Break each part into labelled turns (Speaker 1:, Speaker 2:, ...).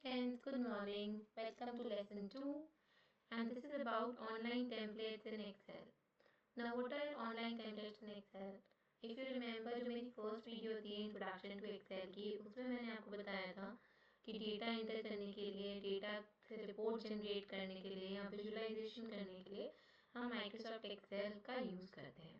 Speaker 1: friends, good morning. Welcome to lesson 2, and this is about online templates in Excel. Now what are online templates in Excel? If you remember जो मेरी first video थी introduction to Excel की, उसमें मैंने आपको बताया था कि डेटा एंटर करने के लिए, डेटा से रिपोर्ट जनरेट करने के लिए या विजुअलाइजेशन करने के लिए हम माइक्रोसॉफ्ट एक्सेल का यूज़ करते हैं।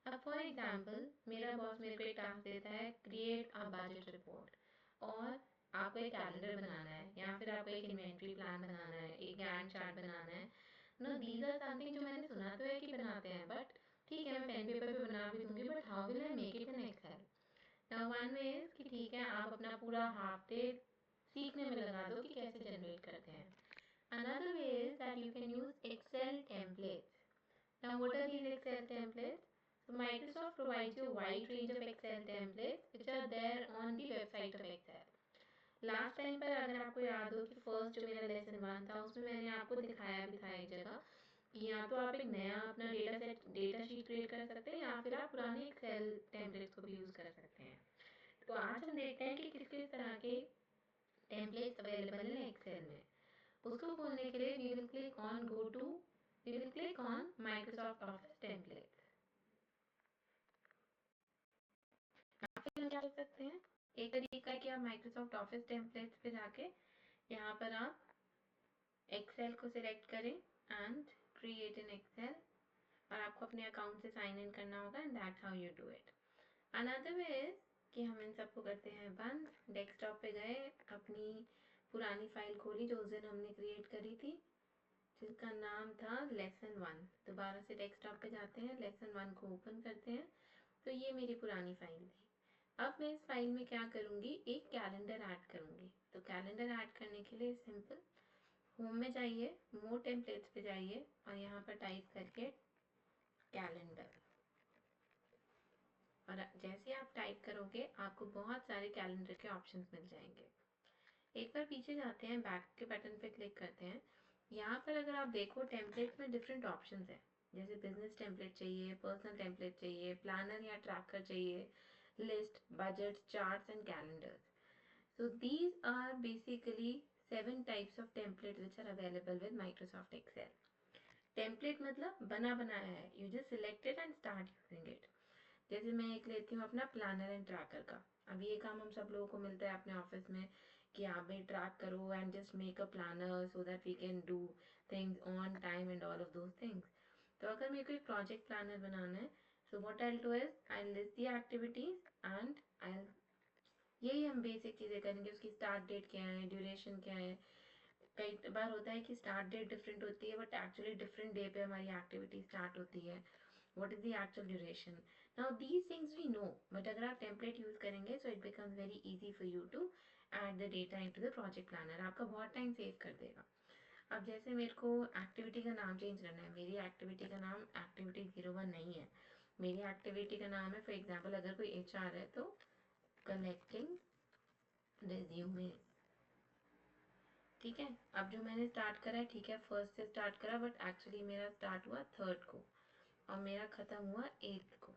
Speaker 1: अब फॉर एग्जांपल मेरा बॉस मेरे को एक टास्क देता है, क्रिएट अ बजट रिपोर्ट, और आपको एक कैलेंडर बनाना है या फिर आपको एक इन्वेंट्री प्लान बनाना है, एक गैंट चार्ट बनाना है। नो दीज आर समथिंग जो मैंने सुना तो है कि बनाते हैं, बट ठीक है मैं पेन पेपर पे बना भी दूंगी, but how will I make it in Excel? Now one way is कि ठीक है आप अपना पूरा हाफ डे सीखने में लगा दो कि कैसे जनरेट करते हैं। Another way is that you can use Excel templates. Now, what are these Excel templates? So, Microsoft provides you a wide range of Excel templates which are there on the website of Excel. Last time पर अगर आपको याद हो कि first जो मेरा lesson 1 था उसमें मैंने आपको दिखाया भी था एक जगह कि या तो आप एक नया अपना डेटा शीट क्रिएट कर सकते हैं या फिर आप पुराने एक्सेल टेम्पलेट्स को भी यूज़ कर सकते हैं। तो आज हम देखते हैं कि किस किस तरह के टेम्पलेट्स अवेलेबल हैं एक्सेल में। उसको खोलने के लिए we will click on go to, we will click on Microsoft Office templates. फिर हम क्या कर सकते हैं, एक तरीका है कि आप माइक्रोसॉफ्ट ऑफिस टेम्पलेट्स पे जाके यहाँ पर आप एक्सेल को सिलेक्ट करें एंड क्रिएट इन एक्सेल, और आपको अपने अकाउंट से साइन इन करना होगा and that's how you do it. Another way is कि हम इन सबको करते हैं बंद, डेस्कटॉप पे गए, अपनी पुरानी फाइल खोली जो उस दिन हमने क्रिएट करी थी जिसका नाम था लेसन 1। दोबारा से डेस्कटॉप पे जाते हैं, लेसन 1 को ओपन करते हैं, तो ये मेरी पुरानी फाइल थी। अब मैं इस फाइल में क्या करूँगी, एक कैलेंडर ऐड करूँगी। तो कैलेंडर ऐड करने के लिए सिंपल होम में जाइए, मोर टेम्पलेट्स पे जाइए और यहाँ पर टाइप करके कैलेंडर, और जैसे आप टाइप करोगे आपको बहुत सारे कैलेंडर के ऑप्शंस मिल जाएंगे। एक बार पीछे जाते हैं, बैक के बटन पे क्लिक करते हैं। यहाँ पर अगर आप देखो टेम्पलेट में डिफरेंट ऑप्शंस हैं, जैसे बिजनेस टेम्पलेट चाहिए, पर्सनल टेम्पलेट चाहिए, प्लानर या ट्रैकर चाहिए, list, budget, charts and calendars. So these are basically 7 types of templates which are available with Microsoft Excel. Template मतलब बना बनाया है, you just select it and start using it. जैसे मैं एक लेती हूँ अपना प्लानर एंड ट्रैकर का। अब ये काम हम सब लोगों को मिलता है अपने ऑफिस में कि आप भी ट्रैक करो and just make a planner so that we can do things on time and all of those things. तो अगर मेरे को एक प्रोजेक्ट प्लानर बनाना है, so what I will do is I will list the activities and I, यही हम basic चीज़ें करेंगे। उसकी स्टार्ट डेट क्या है, ड्यूरेशन क्या है। कई बार होता है कि स्टार्ट डेट डिफरेंट होती है बट एक्चुअली डिफरेंट डे पे हमारी एक्टिविटी स्टार्ट होती है। What is the actual duration? Now these things we know, but अगर आप टेम्पलेट यूज करेंगे so it becomes very easy for you to add the data into the project planner. आपका बहुत time save कर देगा। अब जैसे मेरे को एक्टिविटी का नाम चेंज करना है, मेरी एक्टिविटी का नाम एक्टिविटी 01 नहीं है, मेरी एक्टिविटी का नाम है फॉर एग्जाम्पल अगर कोई HR है तो कलेक्टिंग रिज्यूमे। ठीक है, अब जो मैंने स्टार्ट करा है, ठीक है फर्स्ट से स्टार्ट करा बट एक्चुअली मेरा स्टार्ट हुआ 3rd को और मेरा खत्म हुआ 8th को।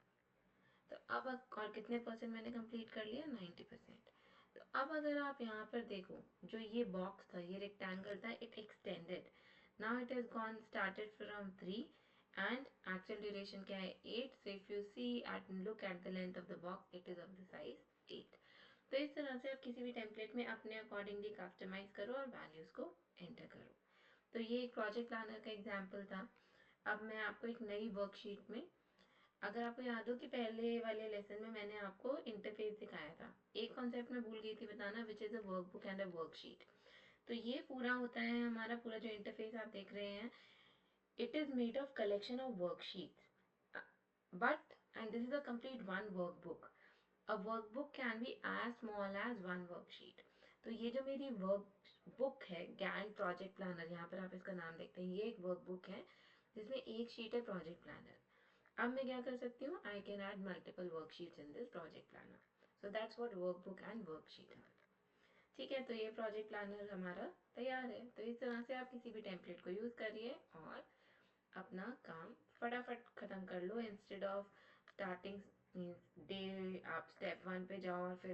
Speaker 1: तो अब और कितने परसेंट मैंने कंप्लीट कर लिया, 90%। तो अब अगर आप यहाँ पर देखो, जो ये बॉक्स था, ये रेक्टेंगल था, it extended, now it is gone started from 3 and actual duration क्या है 8। So if you see at look at the length of the box, it is of the size 8। तो इस तरह से आप किसी भी टेम्पलेट में अपने अकॉर्डिंगली कस्टमाइज करो और वैल्यूज को एंटर करो। तो ये एक प्रोजेक्ट प्लानर का एग्जाम्पल था। अब मैं आपको एक नई वर्कशीट में, अगर आपको याद हो कि पहले वाले लेसन में मैंने आपको इंटरफेस दिखाया था, एक कॉन्सेप्ट में भूल गई थी बताना, which is a workbook and a worksheet. तो ये पूरा होता है हमारा, पूरा जो इंटरफेस आप देख रहे हैं, it is made of collection of worksheets, but and this is a complete one workbook. A workbook can be as small as one worksheet. तो ये जो मेरी वर्कबुक है, गैंट प्रोजेक्ट प्लानर, यहाँ पर आप इसका नाम देखते हैं, ये एक वर्कबुक है जिसमें एक शीट है प्रोजेक्ट प्लानर। अब मैं क्या कर सकती हूँ, I can add multiple worksheets in this project planner. So that's what workbook and worksheet है। ठीक है, तो ये प्रोजेक्ट प्लानर हमारा तैयार है। तो इस तरह से आप किसी भी टेम्पलेट को यूज़ करिए और अपना काम फटाफट ख़त्म कर लो, इंस्टेड ऑफ स्टार्टिंग डे आप स्टेप 1 पे जाओ और फिर